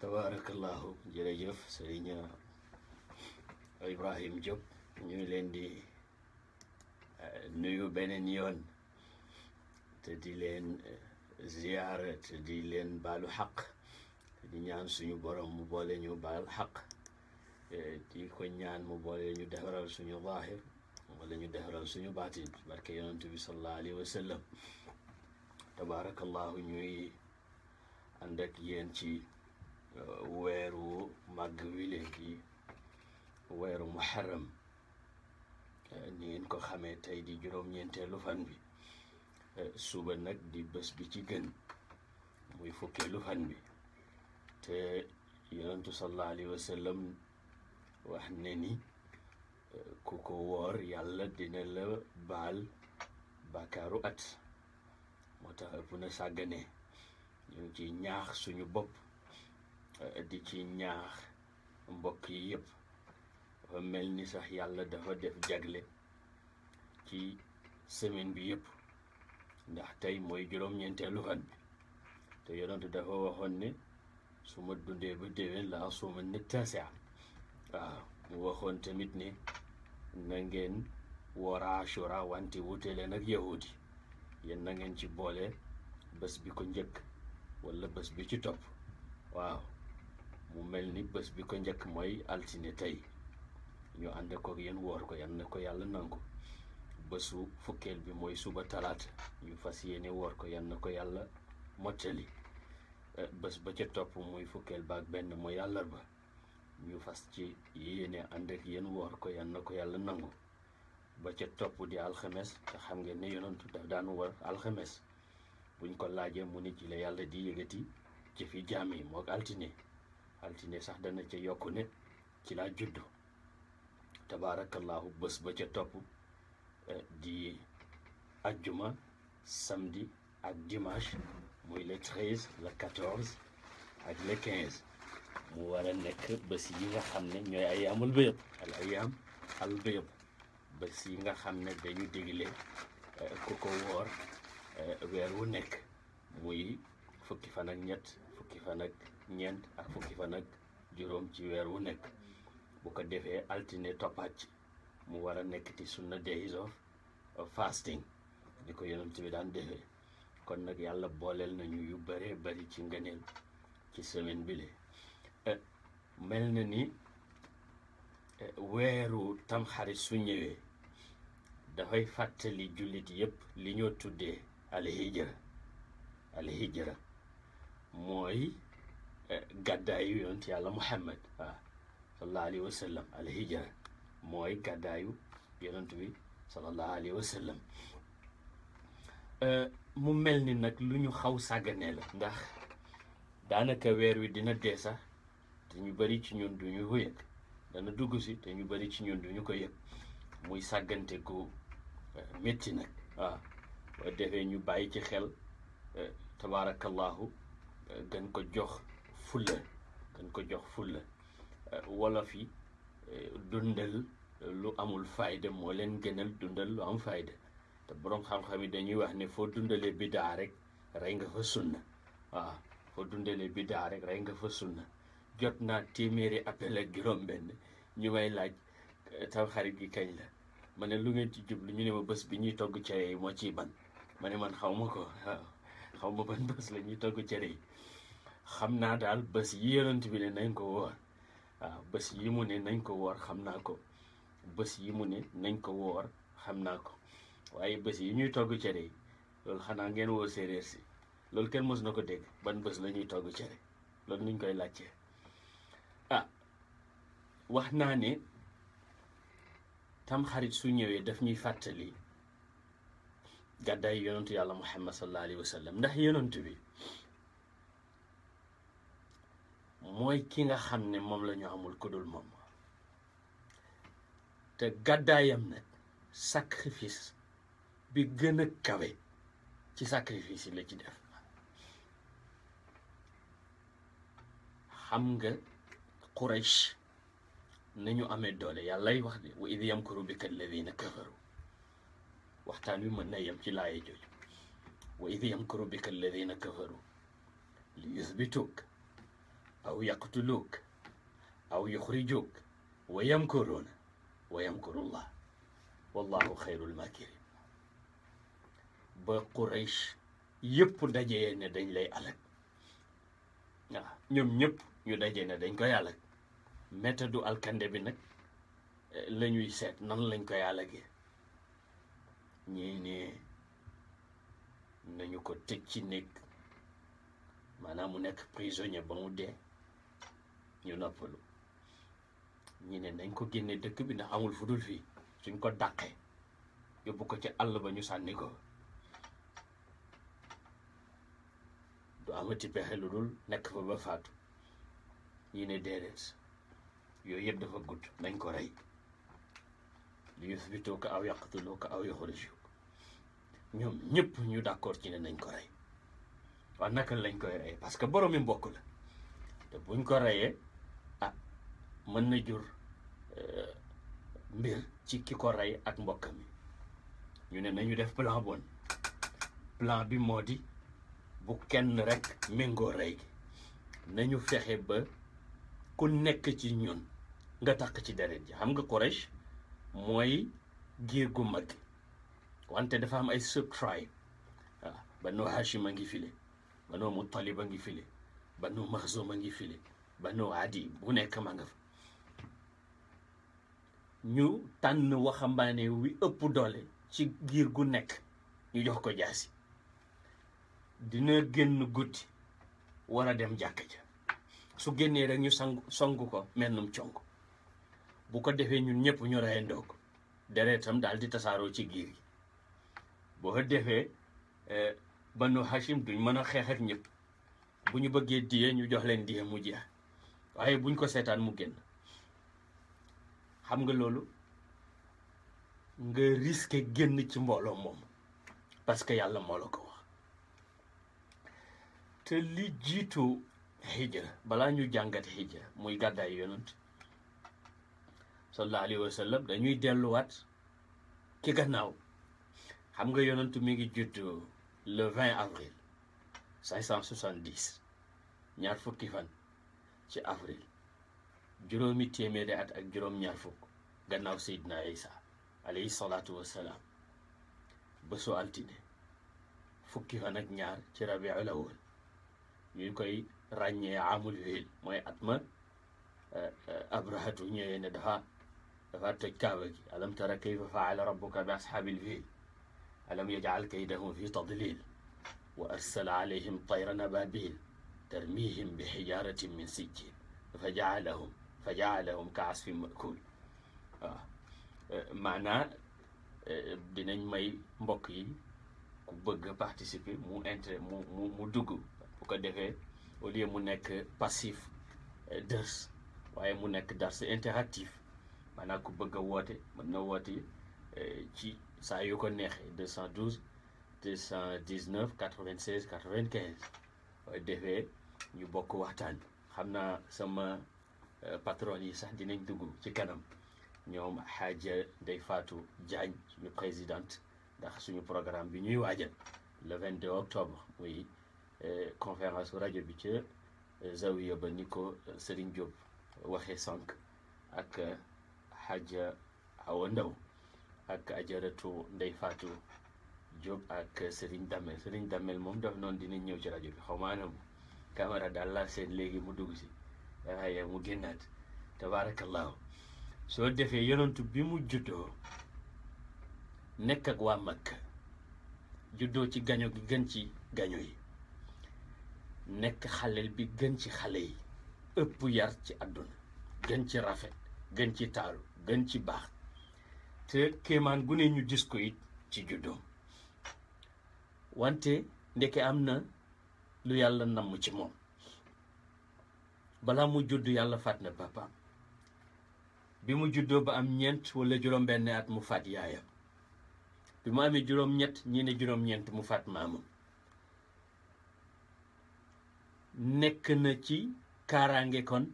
tabarakallahu jërëjëf sëriñ Ibrahim Diop ñu ngi leen di nuyu beneen yoon te di leen ziyaara te di leen baalu xaq te di ñaan suñu borom mu boole ñu baal xaq di ko ñaan mu boole ñu defaral suñu zaahir wala ñu defaral suñu baatin barke yonent bi sallallahu alayhi wa sallam tabarakallahu ñuy ànd ak yéen ci weeru màgg wi léegi weeru muharram ni ngeen ko xamee tey di juróom-ñeenteelu fan bi suba nag di bés bi ci gën muy fukkeelu fan bi te yonentu sallallahu alayhi wa sallam wax ne ni ku ko woor yàlla dina la baal bàkkaaru at moo tax ëpp na sàggane ñu ngi ci ñaax suñu bopp di ci ñaax mbokk yi yëpp dafa mel ni sax yàlla dafa def jagle ci semaine bi yëpp ndax tey mooy juróom-ñeenteelu fan bi te yonent dafa waxoon ne su ma dundee ba déwén la asuma ne tasia waaw mu waxoon tamit ne na ngeen woor Ashura wante wute leen ak yahudi yéen na ngeen ci boole bés bi ko njëkk wala bés bi ci topp waaw mu mel ni bés bi ko njëkk mooy altine tey ñu ànd ko yéen woor ko yan na ko yàlla nangu bésu fukkeel bi mooy suba talaata ñu fas yéene woor ko yan na ko yàlla mottali bés ba ca topp muy fukkeel ba ak benn mooy àllarba ñu fas ci yéene ànd ak yéen woor ko yan na ko yàlla nangu ba ca topp di alxames te xam ngeen ne yonentu daf daan woor alxames buñ ko laajee mu ni ci la yàlla di yëgati ci fi jaam yi mook altine sax dana ca yokku ne ci laa juddu tabaarakallahu bés ba ca topp di ajjuma samedi ak dimanche muy le 13 le 14 ak le 15 mu war a nekk bés yi nga xam ne ñooy ayaamul bayt al ayaam al bayt bés yi nga xam ne dañu digle ku ko woor weer wu nekk muy fukki fan ak ñett fukki fan ak ñeent ak fukki fan ak juróom ci weer wu nekk bu ko defee altine toppaat mu war a nekk ci sunna days of fasting ni ko yonent bi daan defee kon nag yàlla booleel nañu yu bëree bëri ci ngëneel ci semaine bi le mel na ni weeru tamxarit su ñëwee dafay fàttali jullit yépp li ñoo tuddee alhijra mooy gàddaayu yonent yàlla Muhammad waaw sallallahu alayhi wa sallam alhijra mooy gàddaayu yonent bi sallallahu alayhi wa sallam mu mel ni nag lu ñu xaw sàgganee la ndax daanaka weer wi dina dee sax te ñu bari ci ñun duñu ko yëg dana dugg si te ñu bari ci ñun duñu ko yëg muy sàggante gu métti nag waaw boo defee ñu bàyyi ci xel tabaarakallahu gën ko jox fulla wolof yi dundal lu amul fayda moo leen gënal dundal lu am fayda te boroom xam-xam yi dañuy wax ne foo dundalee bidaa rek rey nga fa sunna waaw foo dundalee bidaa rek rey nga fa sunna jot naa téeméeri appel ak juróom-benn ñu may laaj tamxarit gi kañ la ma ne lu ngeen ci jublu ñu ne ma bés bi ñuy togg cere yi moo ciy ban ma ne man xaw ma ko waaw xaw ma ban bés la ñuy togg cere yi xam naa daal bés yi yonent bi ne nañ ko woor waaw bés yi mu ne nañ ko woor xam naa ko bés yi mu ne nañ ko woor xam naa ko waaye bés yi ñuy togg cere yi loolu xanaa ngeen woo séeréer si loolu kenn mos na ko dégg ban bés la ñuy togg cere loolu nuñ koy laajtee wax naa ne tamxarit su ñëwee daf ñuy fàttali gàddaay yonentu yàlla Muhammad sallallahu alayhi wa sallam ndax yonent bi mooy ki nga xam ne moom la ñu amul ku dul moom te gàddaayam nag sacrifice bi gën a kawe ci sacrifice yi la ci def xam nga Quraysh nañu amee doole yàllay wax de wa id yamkuru bika alladina kafaru waxtaan wi mën na yem ci laaye jooju wa id yamkuru bika alladina kafaru li yuthbituk aw yaqtuluuk aw yuxrijuuk wa yamkuruuna wa yamkurullah wallahu xayrul makirin. ba Quraysh yëpp dajee ne dañ lay alak, waaw ñoom ñëpp ñu dajee ne dañ koy alak. méthode alkande bi nag la ñuy seet nan lañ koy alagee. ñii ne nañu ko tëj ci néeg, maanaam mu nekk prisonnier ba mu dee ñu noppalu. ñi ne nañ ko génne dëkk bi ndax amul fu dul fii, suñ ko dàqee yóbbu ko ci àll ba ñu sànni ko, du amati pexe lu dul nekk fa ba faatu. ñi ne déedéet, yooyu yëpp dafa gudd, nañ ko rey. li yusbituuka aw yaqtuluuka aw yuxrijuuka. ñoom ñëpp ñu d'accord ci ne nañ ko rey. waaw naka lañ koy rey? parce que boroomi mbokk la, te buñ ko reyee mën na jur mbir ci ki ko rey ak mbokkam mi. ñu ne nañu def plan bon. plan bi moo di bu kenn rek méngoo rey gi, nañu fexe ba ku nekk ci ñun nga takk ci deret ji. xam nga Quraysh mooy giir gu mag, wante dafa am ay sub-tribe. waaw Banu Hashim a ngi file, Banu Muttalib a ngi file, Banu Maxzum a ngi file, Banu Adi, bu nekk ma nga fa. ñu tànn waxambaane wi ëpp doole ci giir gu nekk, ñu jox ko jaasi. dina génn guddi war a dem jàkka ja, su génnee rek ñu song ko mennum conk. bu ko defee ñun ñëpp ñu reyandoo ko, deretam daal di tasaaroo ci giir gi. boo ko defee Banu Hashim duñ mën a xeex ak ñëpp. bu ñu bëggee diye ñu jox leen diye mu jeex, waaye buñ ko seetaan mu génn. xam nga loolu nga risqué génn ci mbooloo moom parce que yàlla moo la ko wax. te li jiitu hijra, balaa ñu jàngat hijra muy gàddaay yonent sallallahu alayhi wa sallam, dañuy delluwaat ki gannaaw. xam nga yonent mi ngi judd le 20 avril 570, ñaar fukki fan ci avril, juróomi téeméeri at ak juróom-ñaar fukk gannaaw Seydina Isa alayhi salaatu wassalaam. bésu altine fukki fan ak ñaar ci rabiul awwal, ñu koy ràññee amul fiil, mooy at ma abrahatu ñëwee ne dafa toj kaaba gi. alam tara kayfa faala rabbuka bi ashaabil fiil alam yaj'al kaydahum fi tadlil wa arsala alayhim tayran ababil tarmihim bi hijaratin min sijjin fa ja'alahum ka asfin makul. waaw maanaa dinañ may mbokk yi ku bëgg a participer mu dugg, bu ko defee au lieu mu nekk passif dërs, waaye mu nekk dars interactif. maanaam ku bëgg a woote mën na woote ci saa yu ko neexee 212 219 96 95. waaye defee ñu bokk waxtaan. xam naa sama patron yi sax dinañ dugg ci kanam, ñoom Hadja Ndeye Fatou Diagne suñu présidente, ndax suñu programme bi ñuy waajal le 22 octobre muy conférence rajo bi ca Zawiya ba ni ko Serigne Diop waxee sànq, ak Hadja Awa Ndaw ak Ajaratu Ndeye Fatou Diop ak Serigne Damel moom daf noonu dinañ ñëw ci rajo bi. xaw ma anam caméra daal la seen léegi mu dugg si, waaye mu génnaat. tabarakallahu. soo defee yonentu bi mu juddoo nekk ak waa Makka, juddoo ci gaño gi gën ci gaño yi, nekk xaleel bi gën ci xale yi, ëpp yar ci àdduna, gën ci rafet, gën ci taaru, gën ci baax, te kéemaan gu ne ñu gis ko it ci juddoom. wante ndeke am na lu yàlla namm ci moom. balaa mu judd yàlla faat na papaam. bi mu juddoo ba am ñeent wala juróom-benn at mu faat yaayam. bi mu amee juróom-ñett ñi ne juróom-ñeent mu faat maamam. nekk na ci kaaraange kon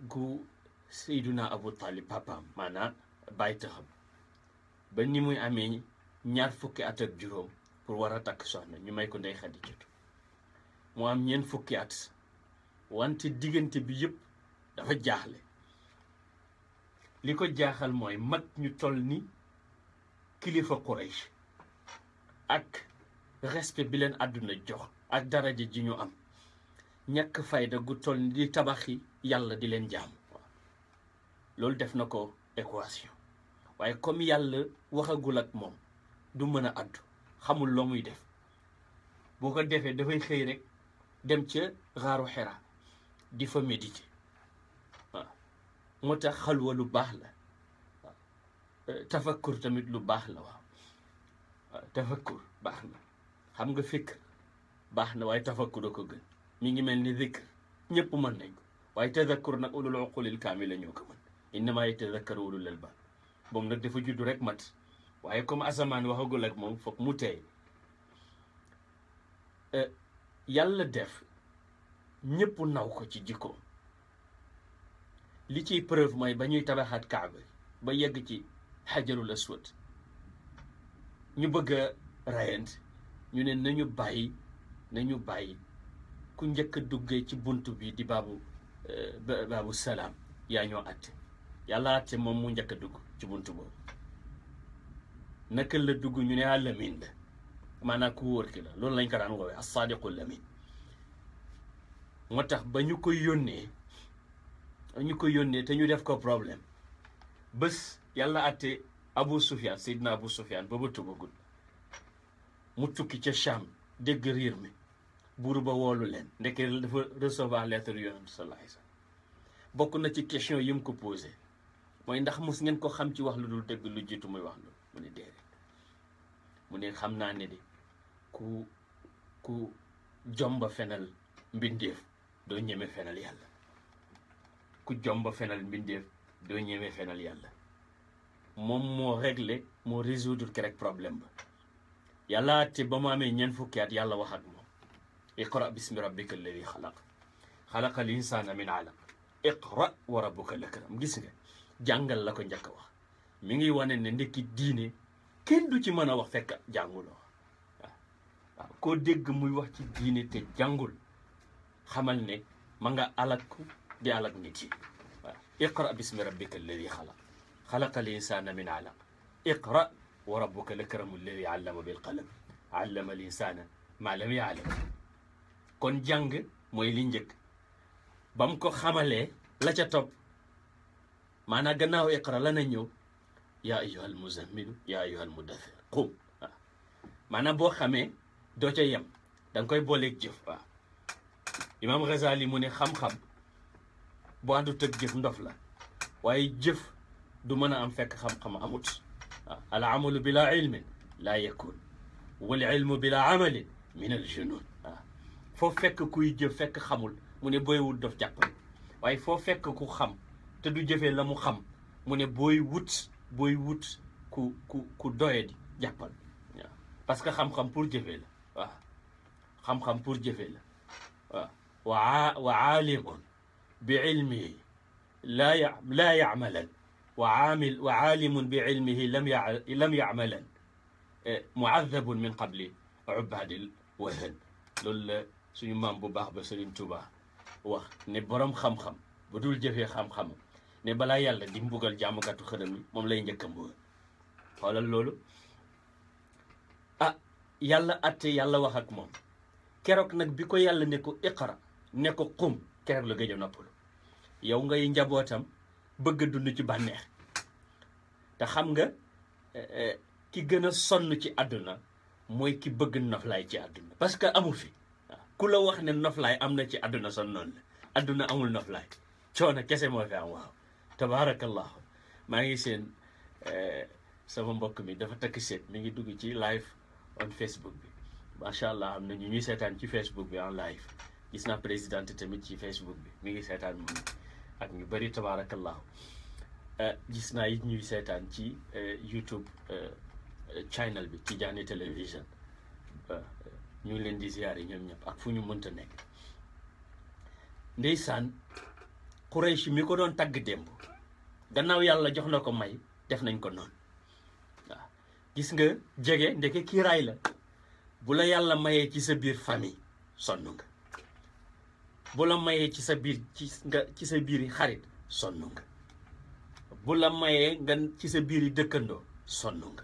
gu Seyduna Abu Talib papaam, maanaam bàyyi taxam, ba ni muy amee ñaar fukki at ak juróom pour war a takk soxna, ñu may ko Ndey Xadijatu. mu am ñeent fukki at wante diggante bi yëpp dafa jaaxle. li ko jaaxal mooy mag ñu toll ni kilifa Quraysh ak respect bi leen àdduna jox ak daraja ji ñu am ñàkk fayda gu toll ni di tabaxi yàlla di leen jaamu. loolu def na ko équation, waaye comme yàlla waxagul ak moom du mën a àddu, xamul loo muy def. boo ko defee dafay xëy rek dem ca xaaru Hira di fa méditer. waaw moo tax xalwa lu baax la. waaw tafakkur tamit lu baax la. waaw tafakkur baax na, xam nga fikr baax na, waaye tafakkur a ko gën. mi ngi mel ni zikr ñëpp mën nañ ko, waaye tadakkur nag ulul uqulil kaamila ñoo ko mën. innama yatadakkaru ulul albaab. moom nag dafa juddu rek mat, waaye comme asamaan waxagul ak moom foog mu teey. yàlla def ñëpp naw ko ci jikkoom. li ciy preuve mooy ba ñuy tabaxaat kaaba ba yegg ci xajarul aswad ñu bëgg a rayante, ñu ne nañu bàyyi ku njëkk a duggee ci bunt bi di baabu salaam yaa ñoo atte. yàlla atte moom mu njëkk a dugg ci bunt boobu. naka la dugg ñu ne alamin la, maanaam ku wóor ki la. loolu lañ ko daan woowee as-saadiqu lamin. moo tax ba ñu ko yónnee te ñu def ko problème. bés yàlla atte Abu Sufyaan, Seydina Abu Sufyaan booba tubagul, mu tukki ca Cham dégg riir mi, buur ba woolu leen. ndeke dafa recevoir lettre yonent sallallahu alayhi wasallam. bokk na ci question yi mu ko posé mooy ndax mos ngeen ko xam ci wax lu dul dëgg lu jiitu muy wax loolu. mu ne déedéet. mu ne xam naa ne de ku jomba fenal mbindeef doo ñeme fenal yàlla. ku jomba fenal mbindeef doo ñeme fenal yàlla. moom moo réglé, moo résoudre ke rek problème ba. yàlla te ba mu amee ñeent fukki at yàlla wax ak moom. iqra bismi rabbika alladi xalaq xalaqa al insana min alaq iqra wa rabbuka al akram. gis nga jàngal la ko njëkk a wax. mi ngi wane ne ndekki diine kenn du ci mën a wax fekk jànguloo. waaw koo dégg muy wax ci diine te jàngul xamal ne ma nga alak di alak nit yi. waaw iqra bismi rabbika alladi xalaq xalaqa al insana min alaq iqra wa rabbuka al akram alladi allama bil qalam allama al insana ma lam ya'lam. kon jàng mooy li njëkk. ba mu ko xamalee la ca topp maanaam gannaaw iqra la na ñëw yaa ayyuhal muzammilu yaa ayyuhal mudaththir qum. waaw maanaam boo xamee doo ca yem, da nga koy booleeg jëf. waaw Imam Ghazali mu ne xam-xam boo àndut ak jëf ndof la, waaye jëf du mën a am fekk xam-xam amut. waaw al amalu bila ilmin laa yakun wal ilmu bila amalin min al junun. waaw foo fekk kuy jëf fekk xamul, mu ne booy wut dof jàppal. waaye foo fekk ku xam te du jëfee la mu xam, mu ne booy wut ku doyadi jàppal. waaw parce que xam-xam pour jëfee la. waaw xam-xam pour jëfee la. waaw wa aalimun bi ilmihi laa ya'malan wa aalimun bi ilmihi lam ya'malan mu'adhabun min qabli ubaadil wahan. loolu la suñu maam bu baax ba Sëriñ Tuubaa wax ne borom xam-xam bu dul jëfee xam-xam ne balaa yàlla di mbugal jaamukatu xërëm yi moom lay njëkk a mbugal. xoolal loolu. yàlla atte, yàlla wax ak moom. keroog nag bi ko yàlla ne ko iqra, ne ko qum, keroog la gëj a noppalu. yow ngay njabootam bëgg a dund ci bànneex. te xam nga ki gën a sonn ci àdduna mooy ki bëgg noflaay ci àdduna. parce que amu fi. ku la wax ne noflaay am na ci àdduna son noonu la. àdduna amul noflaay, coono kese moo fi am. waaw tabaarakallahu. maa ngi seen sama mbokk mi dafa takk seet, mi ngi dugg ci live on Facebook bi. macha allah am na ñu ñuy seetaan ci Facebook bi en live. gis naa présidente tamit ci Facebook bi mi ngi seetaan moom ak ñu bëri tabaarakallahu. gis naa it ñuy seetaan ci YouTube channel bi Tidjani Television. ñu ngi leen di ziyaare ñoom ñëpp ak fu ñu mënta nekk. ndeysaan Quraysh mi ko doon tagg démb, gannaaw yàlla jox na ko may, def nañ ko noonu. waaw gis nga jege ndeke kiiraay la. bu la yàlla mayee ci sa biir famille sonn nga. bu la mayee ci sa biir ci sa biiri xarit sonn nga bu la mayee nga ci sa biiri dëkkandoo sonn nga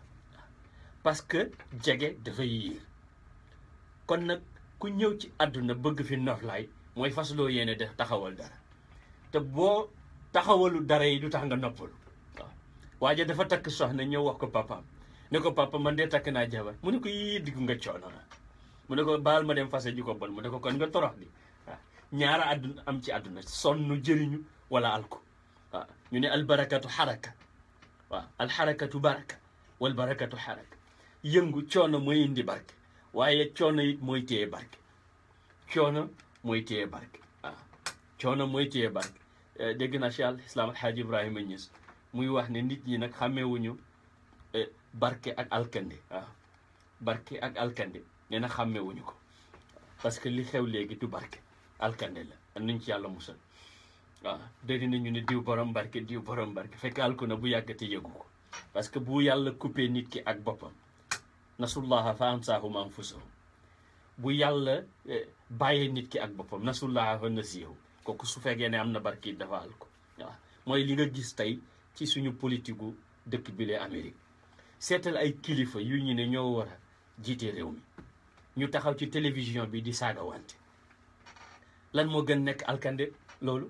parce que jege dafay yiir kon nag ku ñëw ci àdduna bëgg fi noflaay mooy fasloo yéene def taxawal dara te boo taxawalu dara yi du tax nga noppalu waaw waaye dafa takk soxna ñëw wax ko papaam ne ko papa man de takk naa jabar mu ne ko yii diggu nga coono na mu ne ko baal ma dem fase ji ko bon mu ne ko kon nga torox di waaw ñaara àdduna am ci àdduna sonn jëriñu wala alko waaw ñu ne albarakatu xaraka waaw alxarakatu baraka wal barakatu xaraka yëngu coono mooy indi barke waaye coono it mooy téye barke coono mooy téye barke waaw coono mooy téye barke dégg naa Cheikh al Islam Alxaaji Ibrahima Ñas muy wax ne nit ñi nag xàmmeewuñu barke ak alkande waaw barke ak alkande nee na xàmmeewuñu ko parce que li xew léegi du barke alkande la nuñ ci yàlla musal waaw dégg nañu ne diw borom barke fekk alku na bu yàggate yëgu ko parce que bu yàlla coupé nit ki ak boppam nasullaha fa ansaahum anfusahum bu yàlla bàyyee nit ki ak boppam nasullaha fa nasiyahu kooku su fekkee ne am na barke dafa alko waaw mooy li nga gis tey ci suñu politique gu dëkk bi lee Amérique seetal ay kilifa yu ñu ne ñoo war a jiite réew mi ñu taxaw ci télévision bi di saaga wante lan moo gën nekk alkande loolu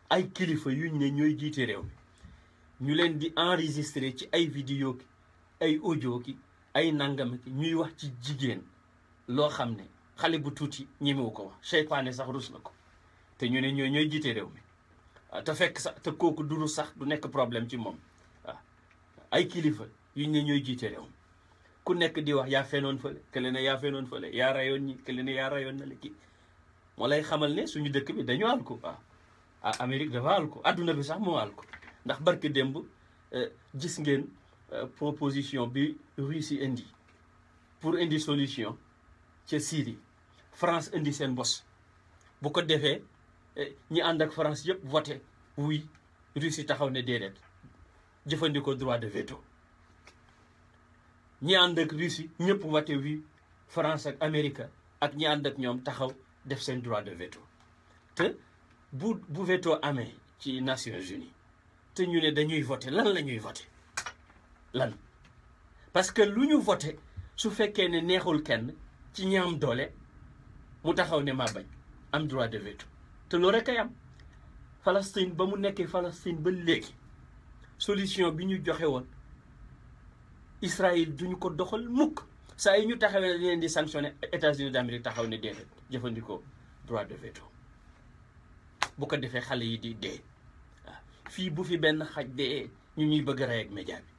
ay kilifa yu ñu ne ñooy jiite réew mi ñu leen di enregistrer ci ay vidéo ki ay audio ki ay nangam ki ñuy wax ci jigéen loo xam ne xale bu tuuti ñemewu ko wax seytaane sax rus na ko te ñu ne ñooy jiite réew mi te fekk sax te kooku du rus sax du nekk problème ci moom waaw ay kilifa yu ne ñooy jiite réew mi ku nekk di wax yaa fenoon fële kële ne yaa fenoon fële yaa rayoon ñi kële ne yaa rayoon na la kii moo lay xamal ne suñu dëkk bi dañu àl ko waaw Amérique dafa àl ko adduna bi sax moo àl ko ndax barke démb gis ngeen proposition bi Russie indi pour indi solution ca Syrie France indi seen bos bu ko defee ñi ànd ak France yëpp voté oui Russie taxaw ne déedéet jëfandikoo droit de veto ñi ànd ak Russie ñëpp voté oui France ak Amérique ak ñi ànd ak ñoom taxaw def seen droit de veto te bu veto amee ci Nations Unies te ñu ne dañuy voté lan la ñuy voté lan parce que lu ñu voté su fekkee ne neexul kenn ci ñaam doole mu taxaw ne maa bañ am droit de veto te loolu rek ay am Palestine ba mu nekkee Palestine ba léegi solution bi ñu joxe woon Israël duñu ko doxal mukk saa yi ñu taxawee leen di sanctionné États-Unis d'Amérique taxaw ne déedéet jëfandikoo droit de veto bu ko defee xale yi di dee waaw fii bu fi benn xaj dee ñu ñuy bëgg a rey ak média bi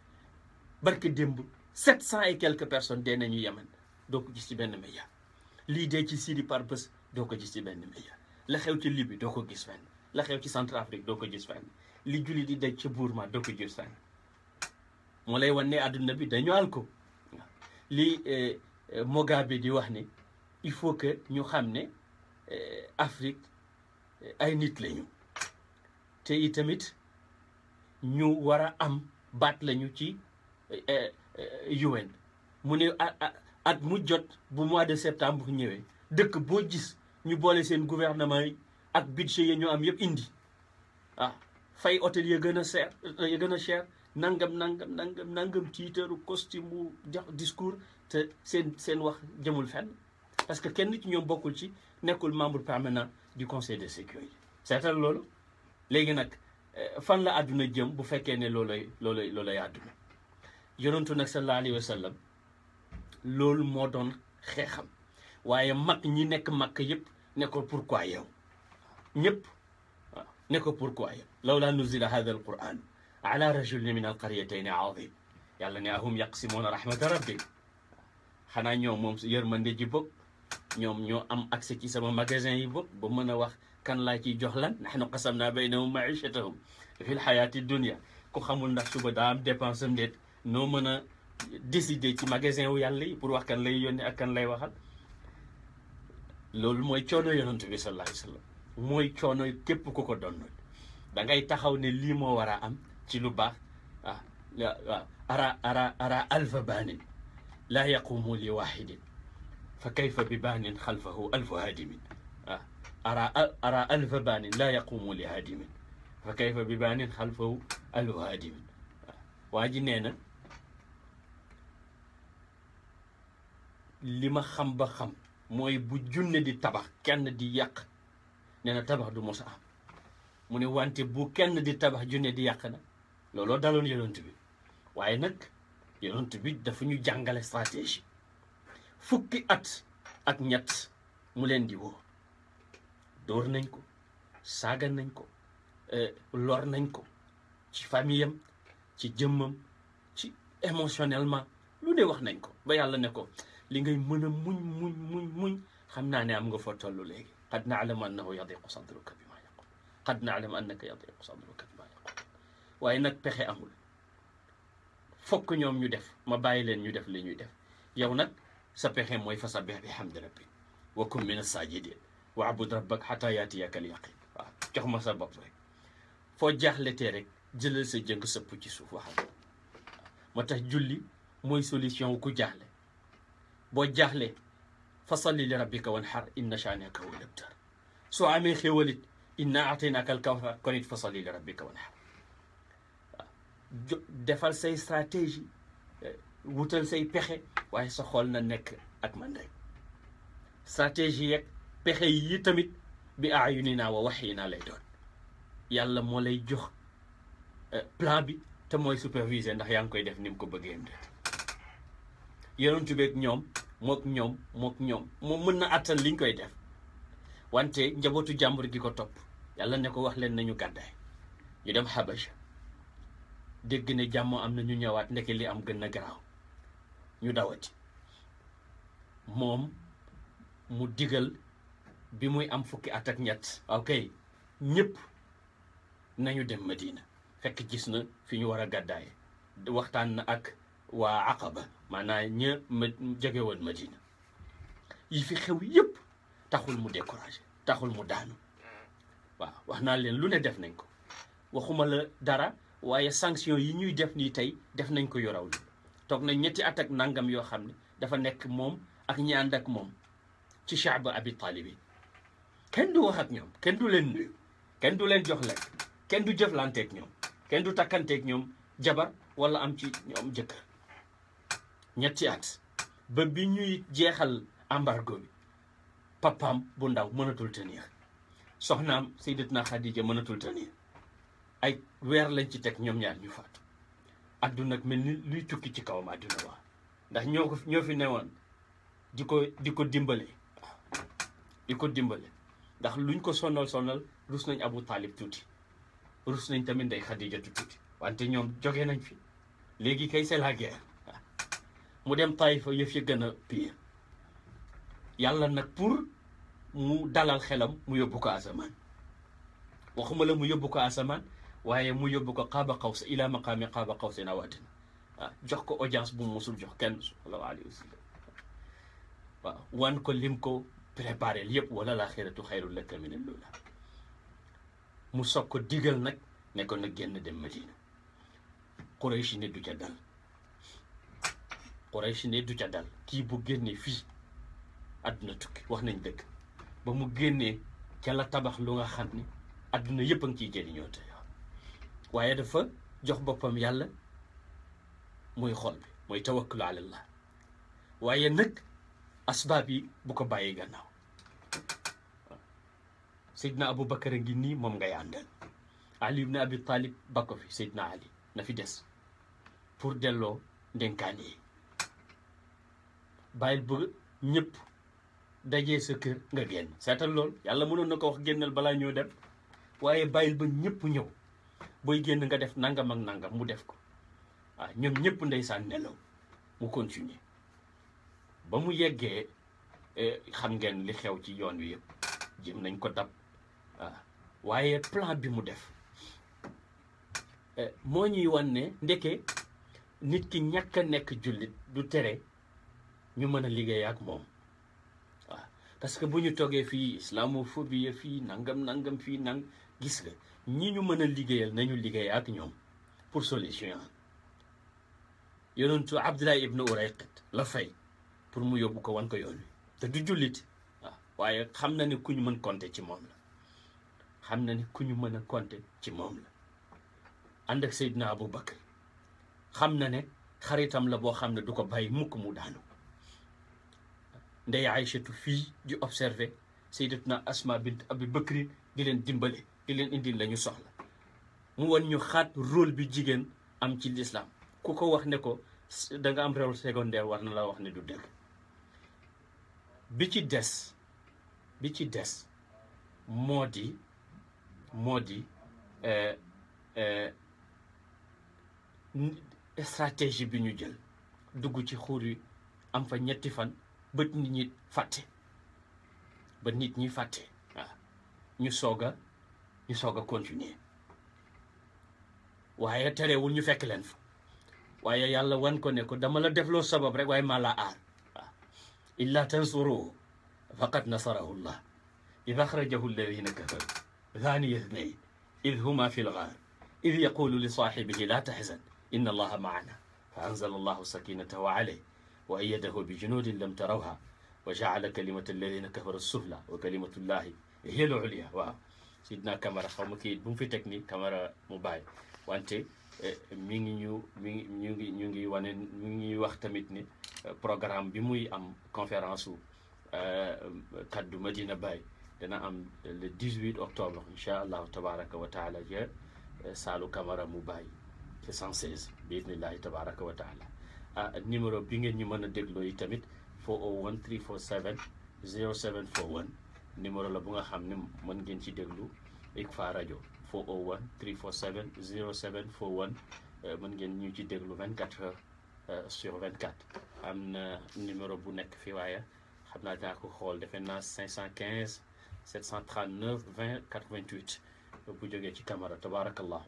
barke démb 700 et quelques personnes dee nañu Yemen doo ko gis ci benn média lii dee ci Syrie par bés doo ko gis ci benn média la xew ci Libye doo ko gis fenn la xew ci Centrafrique doo ko gis fenn li julli di daj ca Burma doo ko gis fenn moo lay wan ne àdduna bi dañu àl ko li Mugabe di wax ne il faut que ñu xam ne Afrique ay nit lañu te itamit ñu war a am baat lañu ci UN mu ne at mu jot bu mois de septembre bu ñëwee dëkk boo gis ñu boole seen gouvernement yi ak budget yi ñu am yëpp indi fay hôtel ya gën a cher nangam tiitaru costume bu jox discours te seen wax jëmul fenn parce que kenn ci ñoom bokkul ci nekkul membre permanent du conseil de sécurité seetal loolu léegi nag fan la àdduna jëm bu fekkee ne loolay àdduna yonentu nag sallallahu alayhi wa sallam loolu moo doon xeexam waaye mag ñi nekk Makka yëpp ne ko pourquoi yow ñëpp waaw ne ko pourquoi yow lawla nuzila hada al quran ala rajulin min al qaryatayn azim yàlla ne ahum yaqsimuna rahmata rabbik xanaa ñoom moom yërmande ji bokk ñoom ñoo am accès ci sama magasin yi bokk ba mën a wax kan laa ciy jox lan nahnu qasamna baynahum maichatahum fi l xayaati dunia ku xamul ndax suba daa am dépense am déet noo mën a décider ci magasin wu yàlla yi pour wax kan lay yónnee ak kan lay waxal loolu mooy coono yonent bi sallallahu alayhi wa sallam mooy coono képp ku ko doon da ngay taxaw ne lii moo war a am ci lu baax waaw ara alfa baanin laa yaqumu li waxidin fa kayfa bi baanin xalfahu alfu hadimin waaw ara alfa baanin laa yaqumu li haadimin fa kayfa bi baanin xalfahu alu haadimin waa ji nee na li ma xam ba xam mooy bu junne di tabax kenn di yàq nee na tabax du mos a am mu ne wante bu kenn di tabax junne di yàq na looloo daloon yonent bi waaye nag yonent bi dafa ñu jàngale stratégie fukki at ak ñett mu leen di woo dóor nañ ko saaga nañ ko lor nañ ko ci famille am ci jëmmam ci émotionnellement lu ne wax nañ ko ba yàlla ne ko li ngay mën a muñ xam naa ne am nga fa tollu léegi qad na'lamu annahu yadiqu sadruka bima yaqul qad na'lamu annaka yadiqu sadruka bima yaqul waaye nag pexe amul fokk ñoom ñu def ma bàyyi leen ñu def li ñuy def yow nag sa pexe mooy fasabbih bihamdi rabbik wa kun mina saajidin wa abud rabbak hatta yaatiyaka al yaqin waaw jox ma sa bopp rek foo jaaxletee rek jëlal sa jënk sëpp ci suuf waxal moo tax julli mooy solution wu ku jaaxle boo jaaxlee fa salli li rabbika wanhar inna shani'aka huwal abtar soo amee xéwalit inna a'taynaka al kawthar kon it fa salli li rabbika wanhar waaw defal say stratégie wutal say pexe waaye sa xool na nekk ak man rek stratégie yeeg pexe yi tamit bi ayunina wa wahyina lay doon yàlla moo lay jox plan bi te mooy superviser ndax yaa ngi koy def ni mu ko bëggee am de yonent bi ak ñoom moom mën na attan liñ koy def wante njabootu jàmbur gi ko topp yàlla ne ko wax leen nañu gàddaay ñu dem Habasha dégg ne jàmm am na ñu ñëwaat ndeke li am gën a garaaw ñu dawati moom mu digal bi muy am fukki at ak ñett ok ñëpp nañu dem Madina fekk gis na fi ñu war a gàddaaye waxtaan na ak waa Aqaba maanaam ña jege woon Madina yi fi xew yëpp taxul mu découragé taxul mu daanu waaw wax naa leen lu ne def nañ ko waxuma la dara waaye sanction yi ñuy def nii tey def nañ ko yoraw lu toog nañ ñetti at ak nangam yoo xam ne dafa nekk moom ak ñi ànd ak moom ci Sha'b Abi Talib yi kenn du wax ak ñoom kenn du leen nuyu kenn du leen jox lekk kenn du jëflanteeg ñoom kenn du takkanteeg ñoom jabar wala am ci ñoom jëkkër ñetti at ba bi ñuy jeexal embargo bi papaam bu ndaw mënatul tenir soxnaam Sayyidatuna Khadija mënatul tenir ay weer lañ ci teg ñoom ñaar ñu faatu adduna ak mel ni luy tukki ci kawam adduna waa ndax ñoo fi newoon di ko dimbale waaw di ko dimbale ndax luñ ko sonal rus nañ Abu Talib tuuti rus nañ tamit Ndey Khadijatu tuuti wante ñoom jógee nañ fi léegi kay c'est la guerre mu dem Taïfa yëf ya gën a pire yàlla nag pour mu dalal xelam mu yóbbu ko asamaan waxuma la mu yóbbu ko asamaan waaye mu yóbbu ko qaaba qawsa ila maqaami qaaba qawsin aw adnaa waaw jox ko audience bu mu musul jox kenn sallallahu alayhi wa sallam waaw wan ko lim ko préparé yëpp wala laaxiratu xayrun laka mina l-uulaa mu soog ko digal nag ne ko nag génn dem Madina Quraysh ne du ca dal Quraysh ne du ca dal kii bu génnee fii àdduna tukki wax nañ dëgg ba mu génnee ca la tabax lu nga xam ne àdduna yëpp a ngi ciy jëriñoo te waaye dafa jox boppam yàlla muy xol bi mooy tawakkul ala Allah waaye nag asbaab yi bu ko bàyyi gannaaw Seydina Abu Bakar a ngi nii moom ngay àndal Ali ibn Abi Talib ba ko fi Seydina Ali na fi des pour delloo ndenkaan yi bàyyil bëgg ñëpp dajee sa kër nga génn seetal lool yàlla mënoon na ko wax génnal balaa ñoo dem waaye bàyyil ba ñëpp ñëw booy génn nga def nangam ak nangam mu def ko waaw ñoom ñëpp ndeysaan nelaw mu continuer ba mu yeggee xam ngeen li xew ci yoon wi yëpp jëm nañ ko dab waaw waaye plan bi mu def moo ñuy wan ne ndeke nit ki ñàkk a nekk jullit du tere ñu mën a liggéey ak moom waaw parce que bu ñu toogee fii islamophobie fii nangam fii gis nga ñi ñu mën a liggéeyal nañu liggéey ak ñoom pour solution yonentu Abdullah ibn Urayqit la fay pour mu yóbbu ko wan ko yoon wi te du jullit waaw waaye xam na ne ku ñu mën compter ci moom la xam na ne ku ñu mën a compter ci moom la ànd ak Seydina Abu Bakr xam na ne xaritam la boo xam ne du ko bàyyi mukk mu daanu ndey Aïchatu fii di observé Sayyidatuna Asma bint Abi Bakrin di leen dimbale di leen indil la ñu soxla mu won ñu xaat rôle bi jigéen am ci l'islam ku ko wax ne ko da nga am rôle secondaire war na la wax ne du dëgg bi ci des moo di stratégie bi ñu jël dugg ci xuur yi am fa ñetti fan bët nit ñi fàtte ba nit ñi fàtte waaw ñu soog a continuer waaye terewul ñu fekk leen fa waaye yàlla wan ko ne ko dama la defloo sabab rek waaye maa la aar waaw illa tansuruhu faqad nasarahu llah id axrajahu alladina kafaru thaniya ithnayn id huma fi lgaar id yaqulu li saaxibihi la taxzan inna allaha maana fa anzala allahu sakinatahu alayh wa ayyadahu bi junudin lam tarawha wa jaala kalimata alladina kafaru sufla wa kalimatullahi hiya al-ulya waaw sidna Camara xaw ma kii bu mu fi teg ni Camara mu bàyyi wante mi ngi wane mi ngi wax tamit ni programme bi muy am conférence su kaddu Medina Baye dana am le 18 octobre incha allahu tabaraka wa taala ja saalu Camara mu bàyyi ci 116 bi idnillahi tabaraka wa taala numéro bi ngeen ñu mën a dégloo yi tamit 401 347 0741 numéro la bu nga xam ne mën ngeen ci déglu ICFA rajo 401 347 0741 mën ngeen ñu ci déglu 24 heures sur 24 am na numéro bu nekk fi waaye xam naa daa ko xool defe naa 515 739 20 88 bu jógee ci Camara tabarakallahu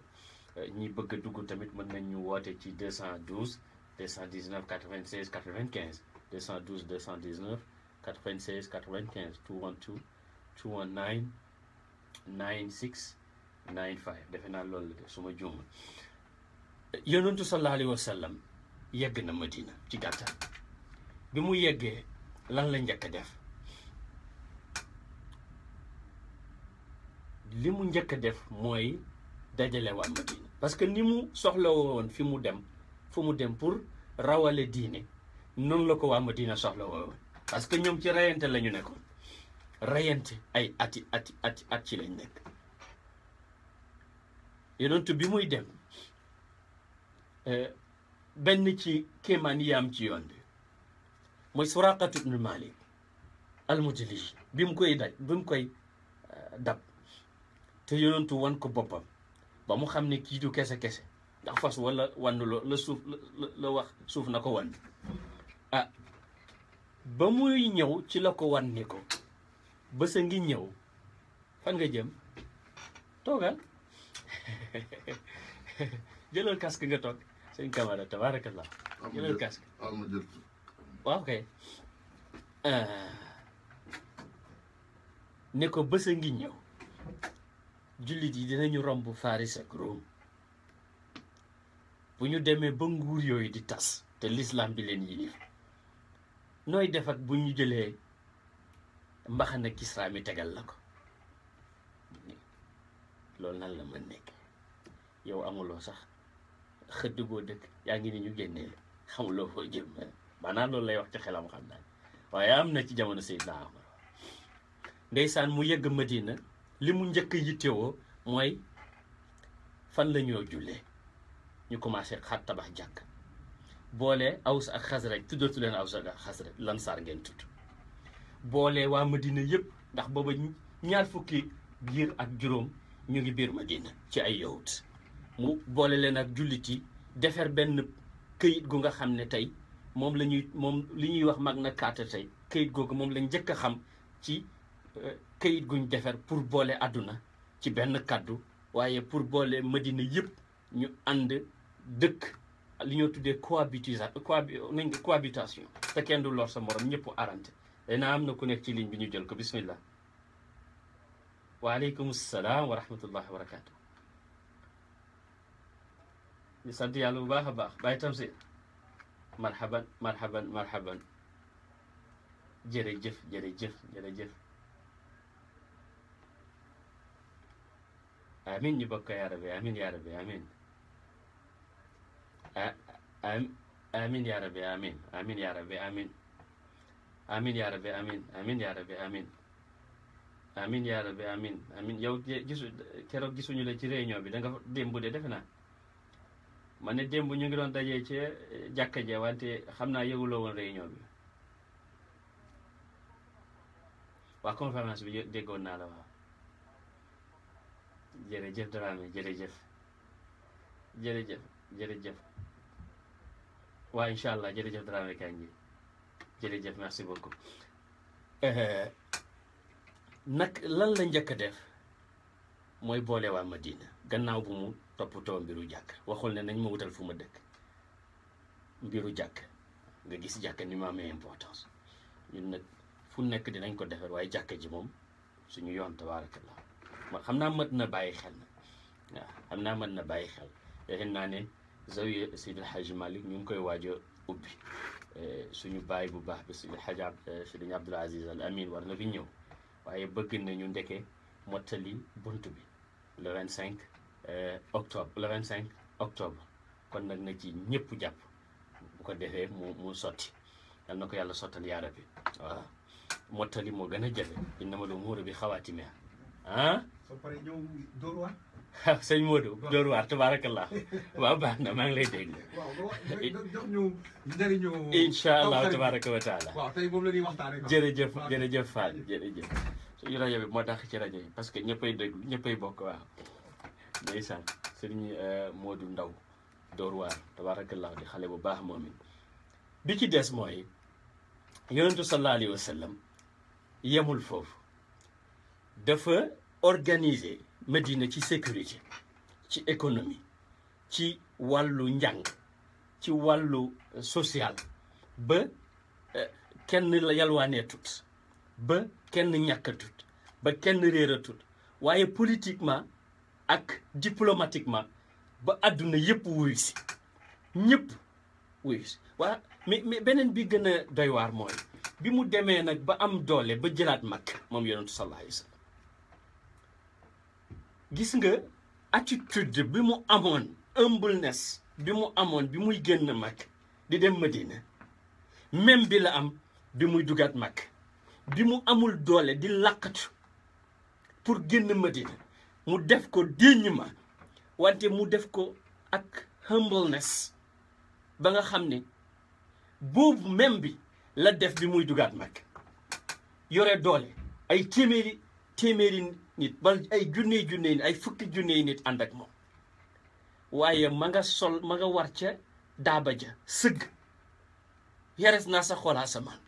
ñi bëgg a dugg tamit mën nañ ñu woote ci 212 219 96 95 212 219 96 95 212 219 96 95 defe naa loolu la de su ma juumul yonentu sallallahu alayhi wa sallam yegg na Madina ci gàttal bi mu yeggee lan la njëkk a def li mu njëkk a def mooy dajale waa Madina parce que ni mu soxla woon fu mu dem pour rawale diine noonu la ko waa Madina soxla woon parce que ñoom ci rayante la ñu nekkoon rayante ay ati at ci lañ nekk yonentu bi muy dem benn ci kéemaan yi am ci yoon bi mooy Suraqatu ibnu Malik al-Mudliji bi mu koy dab te yonentu wan ko boppam ba mu xam ne kii du kese ndax fas wala wann la suuf la wax suuf na ko wan ba muy ñëw ci la ko wan ni ko bés a ngi ñëw fan nga jëm toogal jëlal casque nga toog sëñ Camara tabarakallah jëlal casque waaw kay ne ko bés a ngi ñëw jullit yi dinañu romb Faris ak Rome bu ñu demee ba nguur yooyu di tas te l'islam bi leen yilif nooy def ak bu ñu jëlee mbaxana Kisra mi tegal la ko loolu nan la mën nekk yow amuloo sax xëdd boo dëkk yaa ngi ni ñu génnee la xamuloo foo jëm maanaam loolu lay wax ci xelam xam naa waaye am na ci jamono Seydina Omar ndeysaan mu yegg Madina li mu njëkk yittewoo mooy fan la ñoo jullee ñu commencé xat tabax jàkk boole Aws ak Xasraj tuddatu leen Aws ak Xasraj Lansaar ngeen tudd boole waa Madina yëpp ndax booba ñaar fukki giir ak juróom ñu ngi biir Madina ci ay yahut mu boole leen ak jullit yi defar benn këyit gu nga xam ne tey moom li ñuy wax Magna Carta tey këyit googu moom lañ njëkk a xam ci këyit guñ defar pour boole àdduna ci benn kàddu waaye pour boole Madina yëpp ñu ànd dëkk li ñoo tuddee cohabitation te kenn du lor sa morom ñëpp arante danaa am na ku nekk ci ligne bi ñu jël ko bismillah waaleykum salaam wa rahmatullah wa barakatu ñu sant yàlla bu baax a baax Baye Tamsir marhaban jërëjëf amin ñu bokk yaa rabbi amin yaa rabbi amin amin yaa rabbi amin amin yaa rabbi amin amin yaa rabbi amin amin yaa rabbi amin amin yaa rabbi amin amin yow keroog gisuñu la ci réunion bi da nga démb de defe naa ma ne démb ñu ngi doon dajee ci jàkka ja wante xam naa yëguloo woon réunion bi waa conférence bi déggoon naa la waaw jërëjëf Dramé jërëjëf waa incha allah jërëjëf Dramé Kandji jërëjëf merci beaucoup nag lan la njëkk a def mooy boole waa Madina gannaaw bu mu toppatoo mbiru jàkk waxul ne nañ ma wutal fu ma dëkk mbiru jàkk nga gis jàkk ni ma amee importance ñun nag fu nekk dinañ ko defar waaye jàkk ji moom suñu yoon tabaarakallah xam naa mën na bàyyi xel na waaw xam naa mën na bàyyi xel defe naa ne zawiya Seydi El Hadji Malick ñu ngi koy waaj a ubbi suñu baay bu baax bi Seydi Abdoul Aziz Al Amin war na fi ñëw waaye bëgg nañu ndeke mottali bunt bi le 25 octobre kon nag na ci ñëpp jàpp bu ko defee mu sotti yal na ko yàlla sottal yaa rabbi waaw mottali moo gën a jafe innamal umuuru bi xawaatimihaa ah soo paree ñëw Dóor waar. sëñ Modou Dóor waar tabaarakallah waaw baax na maa ngi lay dégg. waaw jox ñu njëriñu. incha allah tabaaraka wa taala. waaw tey moom la ñuy waxtaanee. jërëjëf Fall jërëjëf. suñu rajo bi moo tax ci rajo yi parce que ñëppay déglu ñëppay bokk waaw. ndeysaan sëriñ Modou Ndaw Dóor waar tabaarakallah di xale bu baax moom it. bi ci des mooy yonentu sallallahu alayhi wa sallam yemul foofu dafa organiser Medina ci sécurité ci économie ci wàllu njàng ci wàllu social ba kenn la yalwaanee tut ba kenn ñàkkatut ba kenn réeratut waaye politiquement ak diplomatiquement ba àdduna yëpp wuyu si ñëpp wuyu si waa mais beneen bi gën a doy waar mooy bi mu demee nag ba am doole ba jëlaat Makka moom yonentu sallallahu alayhi wa sallam gis nga attitude bi mu amoon humbleness bi mu amoon bi muy génn Makka di dem Madina même bi la am bi muy dugaat Makka bi mu amul doole di làqatu pour génn Madina mu def ko dignement wante mu def ko ak humbleness ba nga xam ne boobu même bi la def bi muy dugaat Makka yore doole ay téeméeri nit ba ay junney nit ay fukki junney nit ànd ak moom waaye ma nga war ca daaba ja sëgg yares naa sa xool asamaan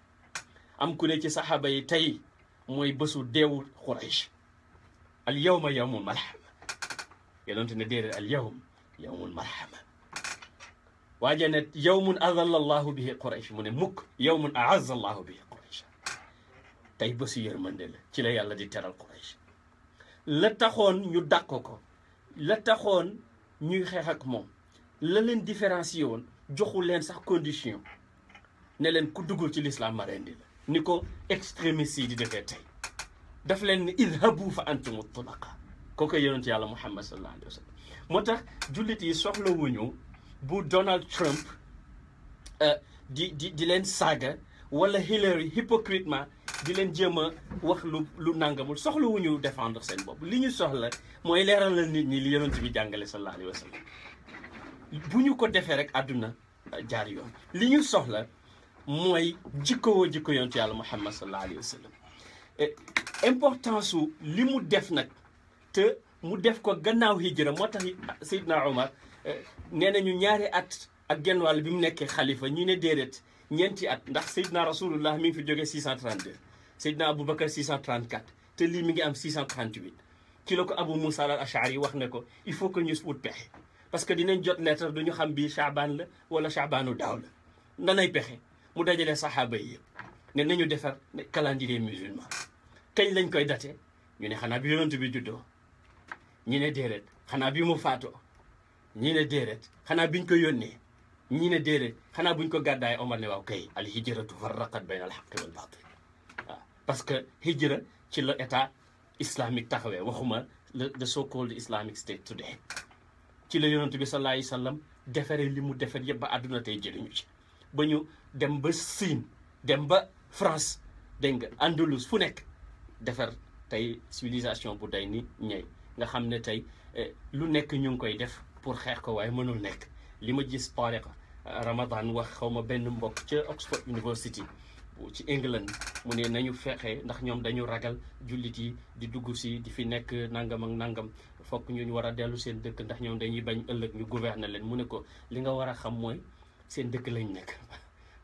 am ku ne ci saxaaba yi tey mooy bésu deewu Quraysh al yawma yawmul marhama yonente ne déedéet al yawmul marhama waaja ne yawmun adalla allahu bihi Quraysh mu ne mukk yawmun aazza allahu bihi Quraysh tey bésu yërmande la ci la yàlla di teral Quraysh la taxoon ñu dàq ko la taxoon ñuy xeex ak moom la leen différencier woon joxu leen sax condition ne leen ku duggul ci l'islam ma rendi la ni ko extrémistes yi di defee tey daf leen ni idhabu fa antumu tulaqa kooku yonent yàlla Muhammad sallallahu alayhi wa sallam moo tax jullit yi soxlawuñu bu Donald Trump di leen saaga wala Hillary hypocritement di leen jéem a wax lu nangamul soxlawuñu défendre seen bopp li ñu soxla mooy leeralal nit ñi li yonent bi jàngale sallallahu alayhi wa sallam bu ñu ko defee rek àdduna jaar yoon li ñu soxla mooy jikkowoo jikko yonent yàlla Muhammad sallallahu alayhi wa sallam importance su li mu def nag te mu def ko gannaaw hijra moo tax Seydina Omar nee nañu ñaari at ak genn wàll bi mu nekkee xalifa ñu ne déedéet ñeenti at ndax Seydina Rasulullah mi ngi fi jógee 632 Seydina Aboubacar 634 te lii mi ngi am 638 ci la ko Abu Moussa al Ashari wax ne ko il faut que ñu wut pexe parce que dinañ jot lettre du ñu xam bii Chaabaan la wala Chaabaanu daaw la nanay pexe mu dajale saxaaba yi yëpp ne nañu defar calendrier musulman kañ lañ koy date ñu ne xanaa bi yonent bi juddoo ñi ne déedéet xanaa bi mu faatoo ñi ne déedéet xanaa biñ ko yónnee ñi ne déedéet xanaa buñ ko gàddaay Omar ne waaw kay al hijratu farraqat bayna al haqqi wal baatil waaw parce que hijra ci la état islamique taxawee waxuma the so-called Islamic State today. ci la yonent bi sallallahu alayhi wa sallam defaree li mu defar yëpp ba àdduna tey jëriñu ci ba ñu dem ba Siin dem ba France dégg nga Andalus fu nekk defar tey civilisation bu day ni ñey nga xam ne tey lu nekk ñu ngi koy def pour xeex ko waaye mënul nekk li ma gis tariqa Ramadan wax xaw ma benn mbokk ca Oxford University ci England mu ne nañu fexe ndax ñoom dañu ragal jullit yi di dugg si di fi nekk nangam ak nangam fokk ñu war a dellu seen dëkk ndax ñoom dañuy bañ ëllëg ñu gouverner leen mu ne ko li nga war a xam mooy seen dëkk lañ nekk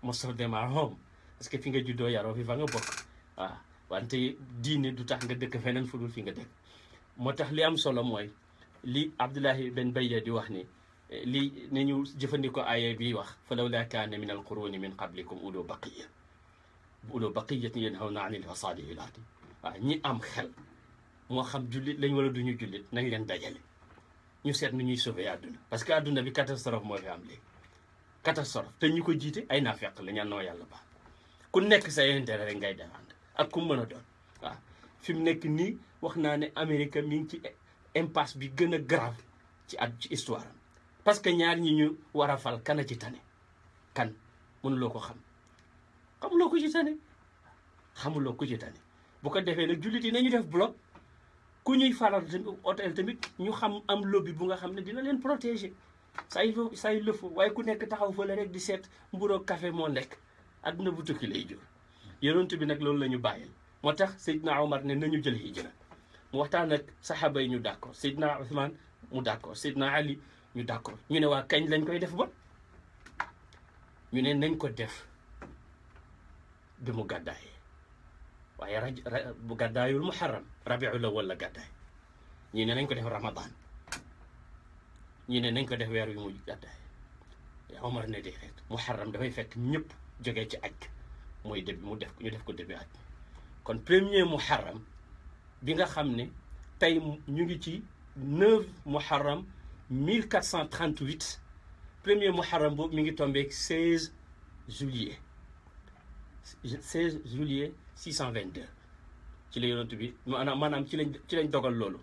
most of them are home parce que fi nga juddoo yaroo fi fa nga bokk waaw wante diine du tax nga dëkk feneen fu dul fi nga dëkk moo tax li am solo mooy li Abdullahi Ben Bayya di wax ni li ne ñu jëfandikoo aaya bi wax fa lawlaa kaana min alquruni min qablikum uluu baqiyatin yanhawna anil fasaadi fil ardi waaw ñi am xel moo xam jullit lañ wala duñu jullit nañ leen dajale ñu seet nu ñuy sauver àdduna parce que àdduna bi catastrophe moo fi am léegi catastrophe te ñu ko jiite ay naafeq la ñaan noo yàlla baax ku nekk sa intérêt rek ngay défendre ak ku mën a doon waaw fi mu nekk nii wax naa ne Amérique mi ngi ci impasse bi gën a grave ci histoire am parce que ñaar ñi ñu war a fal kan a ci tane kan mënuloo ko xam xamuloo ko ci tane xamuloo ko ci tane bu ko defee nag jullit yi nañu def bloc ku ñuy faral tamit hôtel tamit ñu xam am lobby bu nga xam ne dina leen protéger say lëfu waaye ku nekk taxaw fële rek di seet mburoog café moo lekk adduna bu tukki lay jur yonent bi nag loolu la ñu bàyyil moo tax Seydina Omar ne nañu jël hijra mu waxtaan ak saxaaba yi ñu d'accord Seydina Ousmane mu d'accord Seydina Ali ñu d'accord ñu ne waa kañ lañ koy def ba ñu ne nañ ko def bi mu gàddaayee waaye bu gàddaayul muharram rabiul awwal la gàddaay ñii ne nañ ko def Ramadan ñii ne nañ ko def weer yu mujj gàddaay Omar ne déedéet muharram dafay fekk ñëpp jógee ci aj mooy début ñu def ko début aj kon premier muharram bi nga xam ne tey ñu ngi ci 9 muharram 1438 premier muharram boobu mi ngi tombeek 16 juillet 622 ci la yonent bi maanaam ci lañ dogal loolu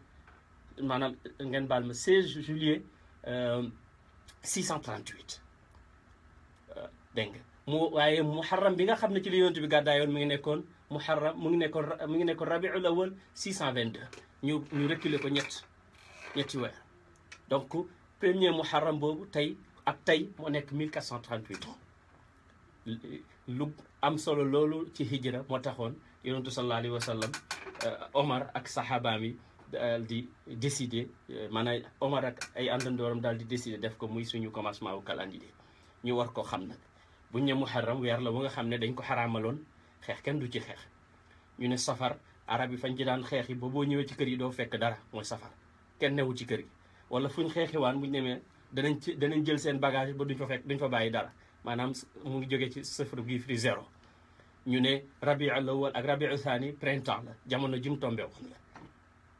maanaam ngeen baal ma 16 juillet 638 dégg nga waaye muharram bi nga xam ne ci la yonent bi gàddaayoon mi ngi nekkoon muharram mu ngi nekkoon rabiul awal 622 ñu reculer ko ñetti weer donc premier muharram boobu tey moo nekk 1438 lu am solo loolu ci hijra moo taxoon yonentu sallallahu alayhi wa sallam Omar ak saxaabaam yi daal di décider maanaam Omar ak ay àndandooram daal di décider def ko muy suñu commencement wu calendrier ñu war ko xam nag buñ ne muharram weer la bu nga xam ne dañ ko xaraamaloon xeex kenn du ci xeex ñu ne safar arab yi fañ ci daan xeex yi ba boo ñëwee ci kër yi doo fekk dara mooy safar kenn newu ci kër gi wala fuñ xeexiwaan buñ demee danañ jël seen bagage ba duñ fa bàyyi dara maanaam mu ngi jógee ci safar gi firi zéro ñu ne rabiul awwal ak rabiul thani printemps la jamono jum tombé woon la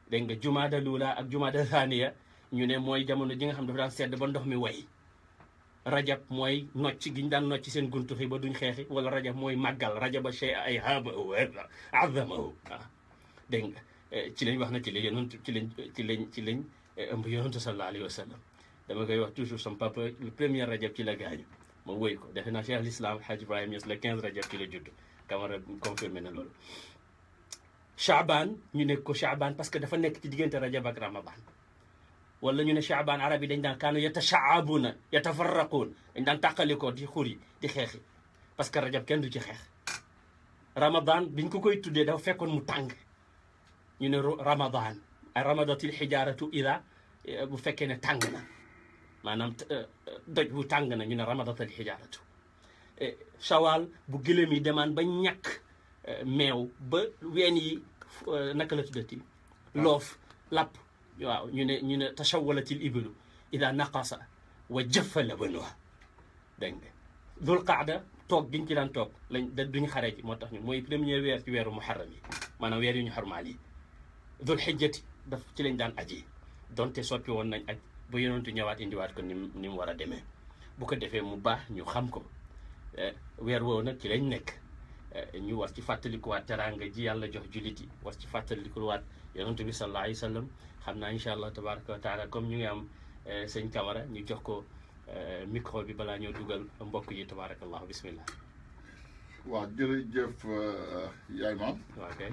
dégg nga jumaada lula ak jumaada thaniya ñu ne mooy jamono ji nga xam dafa daan sedd ba ndox mi way rajab mooy nocc gi ñu daan nocc seen guntu xi ba duñ xeexi wala rajab mooy màggal rajaba shay ay habahu azamahu waaw dégg nga ci lañ wax na ci la yonent ci lañ ëmb yonentu sallallahu alayhi wa sallam dama koy wax toujours sama papa le premier rajab ci la gaañu ma wéy ko defe naa Cheikh l'Islam Hadj Ibrahim Niass le 15 rajab ci la judd Camara confirmé na loolu Chaabaan ñu ne ko Chaabaan parce que dafa nekk ci diggante rajab ak ramadan wala ñu ne Chaabaan arab yi dañ daan kaanu yatashaabuuna yatafarraquun dañ daan tàqalikoo di xur yi di xeexi parce que rajab kenn du ci xeex ramadan biñ ko koy tuddee dafa fekkoon mu tàng ñu ne ramadan ay ramadatil xijaaratu ida bu fekkee ne tàng na maanaam doj bu tàng na ñu ne ramadatil xijaaratu shawal bu gëlëm yi demaan ba ñàkk meew ba ween yi naka la tuddati loof lapp waaw ñu ne tashawalatil ibilu ida naqasa wa jëfa labanuha dégg nga dul qaada toog giñ ci daan toog lañ duñ xaree ji moo tax ñu mooy premier weer ci weeru muharram yi maanaam weer yu ñu xarmaal yi dul xijjati daf ci lañ daan aji donte soppi woon nañ aj ba yonentu ñëwaat indiwaat ko ni mu war a demee bu ko defee mu baax ñu xam ko weer woowu nag ci lañ nekk ñu war ci fàttalikuwaat teraanga ji yàlla jox jullit yi war ci fàttalikuwaat yonent bi sallallahu alayhi wa sallam xam naa incha allah tabaraka wa taala comme ñu ngi am sëñ Camara ñu jox ko micro bi balaa ñoo dugal mbokk yi tabarakallahu bismillah. waaw jërëjëf yaay maam. waaw kay.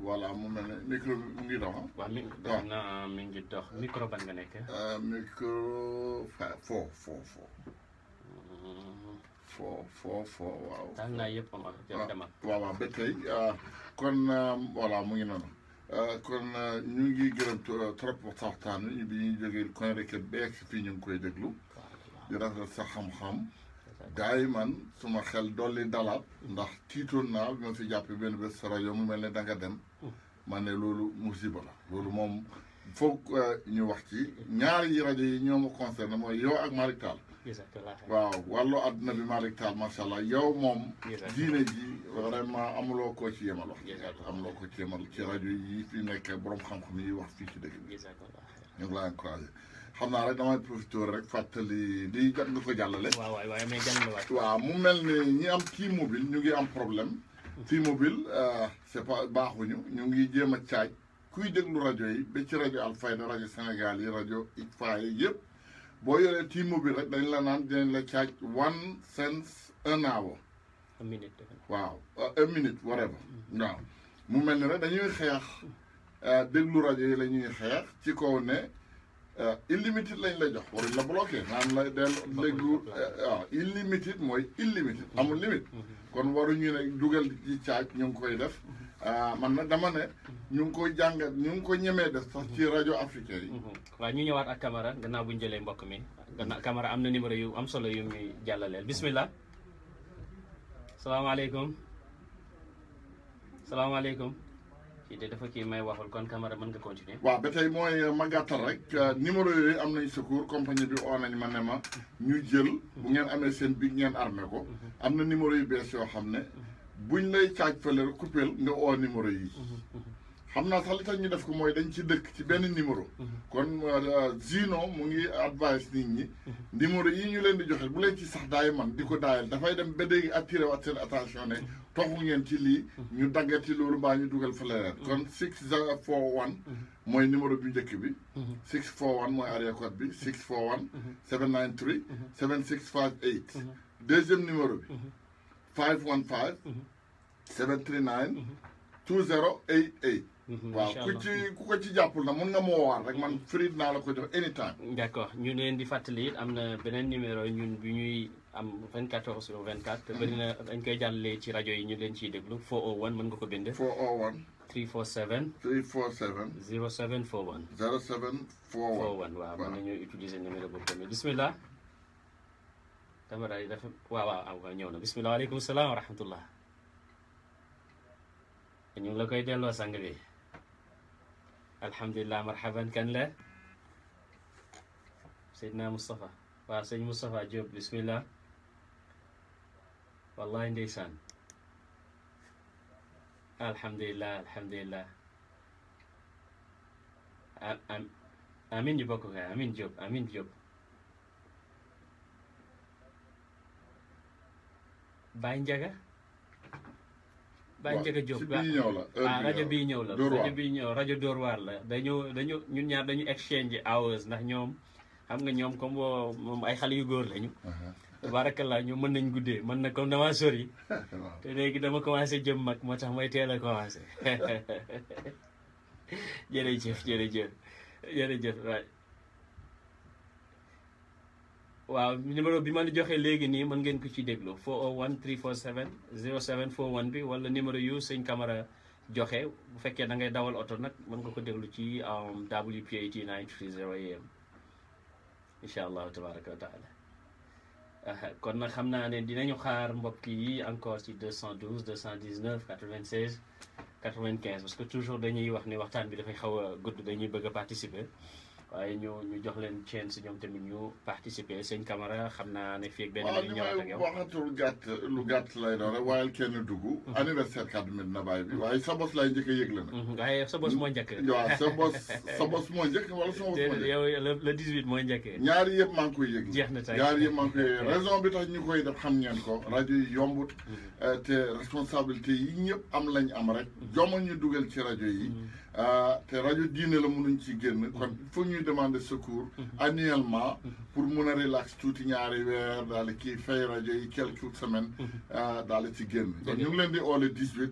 voilà mu mel ne micro bi mu ngi dox ah. waaw mi ngi dox micro ban nga nekk. micro foo waaw. taal naa yëpp am ak demal. waaw ba tey kon voilà mu ngi noonu kon ñu ngi gërëm trop waxtaan bi ñuy jógee kon rek beeg fii ñu ngi koy déglu. di rafetlu sa xam-xam. daay man suma xel dolli dalaat ndax tiitoon naa bi ma fi jàppee benn bés sa rajo mu mel ne da nga dem ma ne loolu musiba la loolu moom foog ñu wax ci ñaari rajo yi ñoo ma concerné mooy yow ak Malick Tall waaw wàllu àdduna bi Malick Tall macha allah yow moom diine ji vraiment amuloo koo ci yemal wax amuloo ko ci yemal ci rajo yi fi nekk borom xam-xam yi wax fii ci dëkk bi ñu ngi laa encouragé xam naa rek damay profité rek fàttali lii jot nga ko jàllale. waaye mais jàllale waaw mu mel ni ñi am T-Mobile ñu ngi am problème. T-Mobile c'est pas baaxuñu ñu ngi jéem a caaj kuy déglu rajo yi ba ci rajo Alfayda rajo Sénégal yi rajo ITFA yi yëpp boo yoree T-Mobile rek dañ la naan dinañ la caaj 1 cent an hour. a minute. waaw a minute whatever. waaw mu mel ni rek dañuy xeex déglu rajo yi la ñuy xeex ci kaw ne. Illimité lañ la jox waruñ la bloqué naan la dellu déglu waaw illimité mooy illimité amul limite kon waruñu ne dugal ci caaj ñu ngi koy def man nag dama ne ñu ngi koy jàngat ñu ngi ko ñemee def sax ci rajo africain yi. waaw ñu ñëwaat ak Camara gannaaw bu ñu jëlee mbokk mi gannaaw Camara am na numéro yu am solo yu muy jàllaleel bismillah salaamaaleykum salaamaaleykum. kii de dafa kii may waxul kon Camara mën nga continuer. waaw ba tey mooy ma gàttal rek numéro yooyu am nañ secours compagnie bi oo nañ ma ne ma ñu jël bu ngeen amee seen bi ngeen armé ko am na numéro yu bees yoo xam ne buñ lay caaj fële rek coupéel nga oo numéro yi xam naa sax li tax ñu def ko mooy dañ ci dëkk ci benn numéro kon Zino mu ngi advice nit ñi numéro yi ñu leen di joxe bu leen ci sax daay man di ko daayal dafay dem ba léegi attiré waat seen attention ne toxu ngeen ci lii ñu daggati loolu mbaa ñu dugal fa leneen kon 641 mooy numéro bi njëkk bi 641 mooy area code bi 641 793 7658 deuxième numéro bi 515 739 2088 waaw ku ko ci jàppul na mun nga moo waar rek man free naa la ko jox anytime. d'accord ñu leen di fàttali it am na beneen numéro ñun bi ñuy am 24h/24 te bëri na dañ koy jàllalee ci rajo yi ñu leen ciy déglu 401 mën nga ko bind. 401. 347. 347. 0741. 0741. waaw mën nañoo utiliser numéro boobu tamit bismillah. Camara yi dafa waaw ñëw na bismillah waaleykum salaam wa rahmatullah. ñu ngi la koy delloo sang bi. alhamdulilah marhaban kan la Seydina Moustapha waaw sëñ Moustapha Diop bismillah wallahi ndeysaan alhamdulilah amin ñu bokk kay amin Diop Baye Ndiaga Diop rajo bii ñëw la rajo Dóor waar la dañu ñun ñaar dañu exchange hours ndax ñoom xam nga ñoom comme moom ay xale yu góor lañu tabarakallah ñu mën nañ guddee man na comme dama sori te léegi dama commencé jëm mag moo tax may teel a commencé jërëjëf waaw numéro bi ma la joxee léegi nii mën ngeen ko ci déglu 401 347 0741 bi wala numéro yu sëñ Camara joxe bu fekkee da ngay dawal oto nag mën nga ko déglu ci WPAT 930 AM incha allahu tabaraka wa taala kon nag xam naa ne dinañu xaar mbokk yi encore ci 212 219 96 95 parce que toujours dañuy wax ne waxtaan bi dafay xaw a gudd dañuy bëgg a participer waaye ñu jox leen chance ñoom tamit ñu participer sëñ Camara xam naa ne fii ak benn waaw minute li ñëwaat ak may yow. waxatul gàtt lu gàtt lay doon rek waaye kenn dugg anniversaire kaddu Medina Baye bi waaye sa bos lay njëkk a yëgle na waaye sa bos moo njëkk. waaw sa bos moo njëkk wala sa bos moo njëkk yow le 18 mooy njëkkee. ñaari yëpp maa ngi koy yëgle jeex na tey ñaari yëpp maa ngi koy yëgle raison bi tax ñu koy def xam ngeen ko rajo yi yombut te responsabilité yi ñëpp am lañ am rek joma ñu dugal ci rajo yi te rajo diine la mënuñ ci génn kon il faut ñuy demander secours annuellement pour mun a relax tuuti ñaari weer daal di kii fay rajo yi quelques semaines daal di ci génn donc ñu ngi leen di oole 18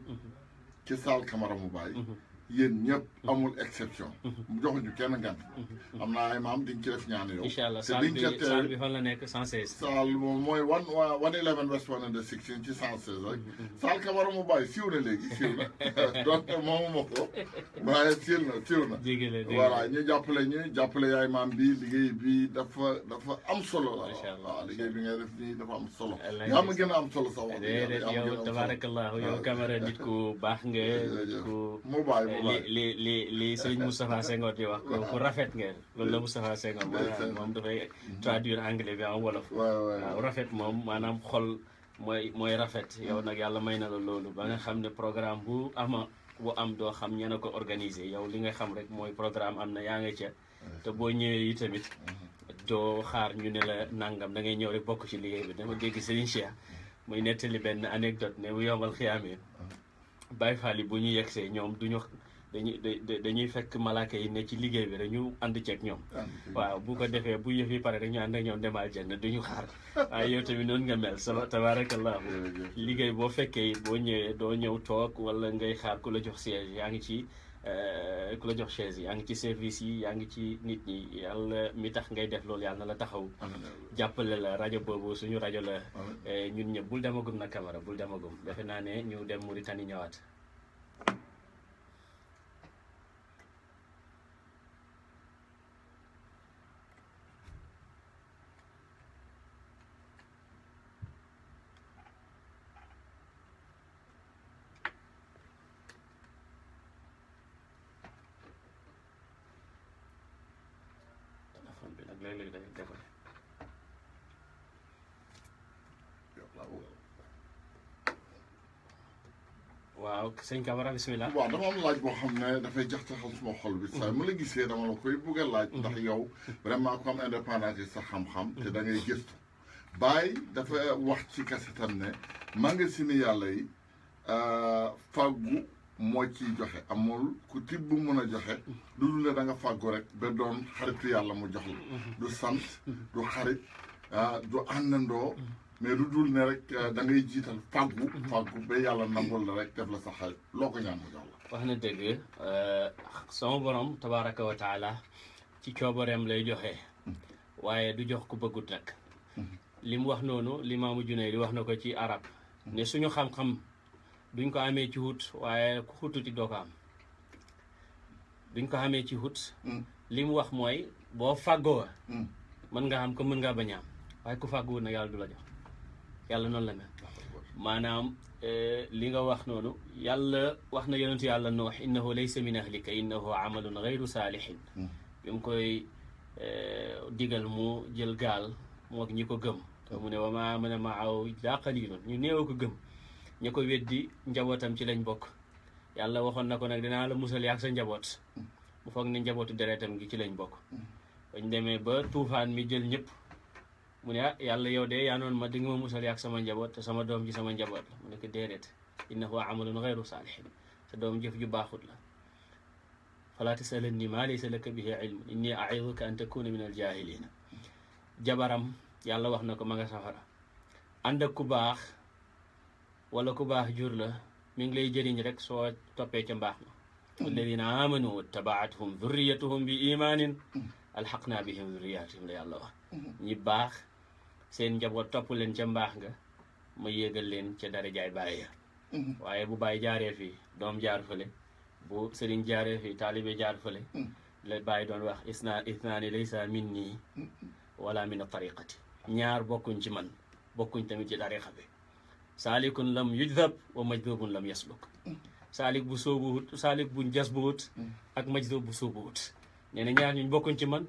ci salle Camara mu bàyyi yéen ñëpp amul exception joxuñu kenn ngant am naa ay maam diñ ci def ñaan yow incha allah te salle diñ bi ca teew salle bi fan la nekk 116. salle moom mooy 111 West 116 ci 116 rek salle Camara mu bàyyi siiw na léegi siiw na donte moomu ma ko waaye siiw na dégg voilà ñu jàppale yaay maam bi liggéey bi dafa am solo la Macha Allah, waaw liggéey bi ngay def nii dafa am solo Allah yaa ma gën a am solo sax wax dëgg yàlla déedéet yaa ma gën a yow am solo. tabarakallahu yow Camara nit ku baax nga nit ku mu bàyyi li sëñ Moustapha Senghor di wax ku rafet ngeen loolu la Moustapha Senghor moom dafay traduire anglais bi en wolof waaw rafet moom maanaam xol mooy rafet yow nag yàlla may na la loolu ba nga xam ne programme bu am doo xam ña na ko organiser yow li nga xam rek mooy programme am na yaa nga ca te boo ñëwee yi tamit doo xaar ñu ne la nangam da ngay ñëw rek bokk ci liggéey bi dama dégg Serigne Cheikh muy nettali benn anecdote ne bu yombal xiyaamee Baye Fall yi bu ñu yegsee ñoom dañuy fekk malaaka yi ne ci liggéey bi rek ñu ànd ceeg ñoom waaw bu ko defee bu yëf yi pare rek ñu ànd ak ñoom demal janna duñu xaar waaye yow tamit noonu nga mel sama tabarakallahu liggéey boo fekkee boo ñëwee doo ñëw toog wala ngay xaar ku la jox siège yaa ngi ci ku la jox chaise yaa ngi ci service yi yaa ngi ci nit ñi yàlla mi tax ngay def loolu yàlla na la taxaw jàppale la rajo boobu suñu rajo la ñun ñëpp bul demagum na Camara bul demagum defe naa ne ñu dem Mauritanie ñëwaat léeg-léeg day décollé waaw sëñ Camara bisimilah. waaw dama am laaj boo xam ne dafay jaxtaxal suma xol bi saa mu la gisee dama la koy bugg a laaj ndax yow vraiment comme indépendance sa xam-xam te da ngay gëstu Baye dafa wax ci kasetam ne magasin yàlla yi fàggu moo ciy joxe amul ku tibb bu mën a joxe lu dul ne da nga fàggu rek ba doon xaritu yàlla mu jox la du sant du xarit du àndandoo mais lu dul ne rek da ngay jiital fàggu ba yàlla nangul la rek def la sa xarit loo ko ñaan mu jox la wax na dëgg sama borom tabaraka wa taala ci coobareem lay joxe waaye du jox ku bëggut nag li mu wax noonu Limaamu Junayd wax na ko ci arab ne suñu xam-xam duñ ko amee ci wut waaye ku xututi doo ko am duñ ko amee ci wut li mu wax mooy boo fàggoo mën nga xam ko mën ngaa bañ a am waaye ku fàgguwut nag yàlla du la jox yàlla noonu la mel maanaam li nga wax noonu yàlla wax na yonentu yàlla Nuux innahu laysa min ahlika innahu amalun gayru saalihin bi mu koy digal mu jël gaal mook ñi ko gëm te mu ne wa maa amana ma'ahu illaa qaliilun ñu néew ko gëm ñi ko weddi njabootam ci lañ bokk yàlla waxoon na ko nag dinaa la musal yaak sa njaboot mu foog ne njabootu deretam gi ci lañ bokk bañ demee ba tuufaan mi jël ñëpp mu ne yàlla yow de yaa noonu ma di nga ma musal yaak sama njaboot te sama doom ji sama njaboot la mu ne ko déedéet innahu amalun gayru saalihin sa doom jëf ju baaxut la falaa tasalanni maa laysa laka bihi ilmun inni a'iduka an takuna min aljaahiliina jabaram yàlla wax na ko ma nga safara ànd ak ku baax wala ku baax jur la mi ngi lay jëriñ rek soo toppee ca mbaax ma alladina amanu wattabaatuhum dhurriyatuhum bi imaanin alxaqna bihim dhurriyatihim la yàlla wax ñi baax seen njaboot topp leen ca mbaax nga ma yéegal leen ca darajaay bàyyi ya waaye bu bàyyi jaaree fii doom jaar fële bu sëriñ jaaree fii taalibe jaar fële la bàyyi doon wax isnaani laysa minni wala min tariqati ñaar bokkuñ ci man bokkuñ tamit ci tariqa bi saalikun lam yujdab wa majdubun lam yasluk saalik bu soobuwut saalik bu jas buwut ak majdub bu soobuwut nee na ñaar ñuñ bokkuñ ci man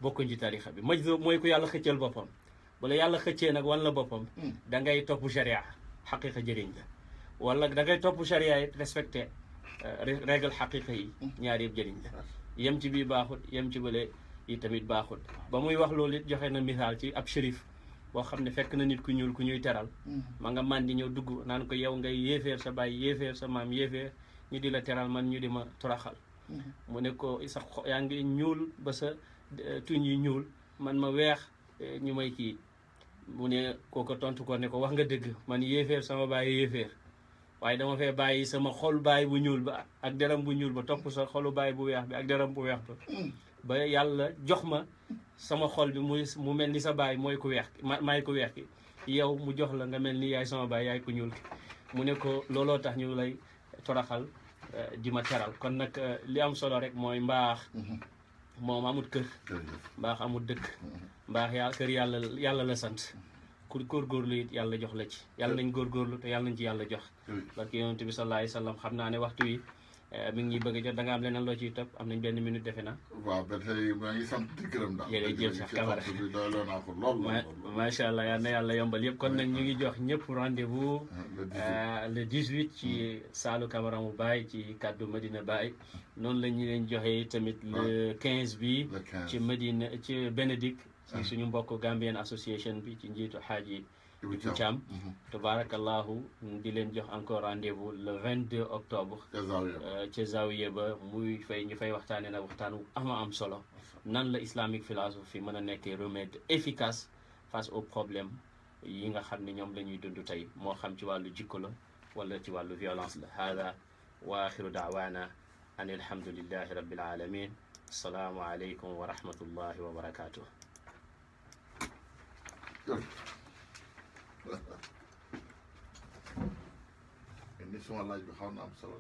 bokkuñ ci tarixa bi majzub mooy ku yàlla xëccal boppam bu la yàlla xëccee nag wan la boppam da ngay topp sharia xaqiqa jëriñ la wala da ngay topp sharia yi respecté règle xaqiqa yi ñaar yëpp jëriñ la yem ci bii baaxut yem ci bële yi tamit baaxut ba muy wax loolu it joxe na misaal ci ab shérif boo xam ne fekk na nit ku ñuul ku ñuy teral ma nga man di ñëw dugg naan ko yow ngay yéeféer sa baay yéeféer sa maam yéeféer ñu di la teral man ñu di ma toroxal mu ne ko sa yaa ngi ñuul ba sa tuñ yi ñuul man ma weex ñu may kii mu ne kooko tontu ko ne ko wax nga dëgg man yéeféer sama baay yéeféer waaye dama fee bàyyi sama xol baay bu ñuul ba ak deram bu ñuul ba topp sa xolu baay bu weex bi ak deram bu weex ba yàlla jox ma sama xol bi mu mel ni sa baay mooy ku weex maay ku weex ki yow mu jox la nga mel ni yaay sama baay yaay ku ñuul ki mu ne ko looloo tax ñu lay toraxal di ma teral kon nag li am solo rek mooy mbaax moom amut kër mbaax amut dëkk mbaax kër yàlla la sant ku góorgóorlu it yàlla jox la ci yàlla nañ góorgóorlu te yàlla nañ ci yàlla jox parce que yonent bi sallallahu alayhi wa sallam xam naa ne waxtu wi mi ngi ñuy bëgg a jot da nga am leneen loo ciy topp am nañ benn minute defe na waaw ba tey maa ngi sant di gërëm daal jërëjëf Cheikh Camara doyloo naa ko lool macha allah yal na yàlla yombal yëpp kon nag ñu ngi jox ñëpp rendez-vous le 18 ci Saalu Camara mu Baye ci kaddu Medina Baye noonu la ñu leen joxe tamit le 15 bi ci Medina ci Bénédicte ci suñu mbokk Gambian Association bi ci njiitu Haaji Ibu Thiam tabarakallahu di leen jox encore rendez-vous le 22 octobre ca Zawiya ba ñu fay waxtaane nag waxtaan wu am solo nan la islamique philosophie mën a nekkee remède efficace face aux problèmes yi nga xam ne ñoom la ñuy dund tey moo xam ci wàllu jikko la wala ci wàllu violence la hada wa axiru daawana an alhamdulillahi rabbil alamin assalaamu aleykum wa rahmatullahi wa barakatuh émission laaj bi xaw na am solo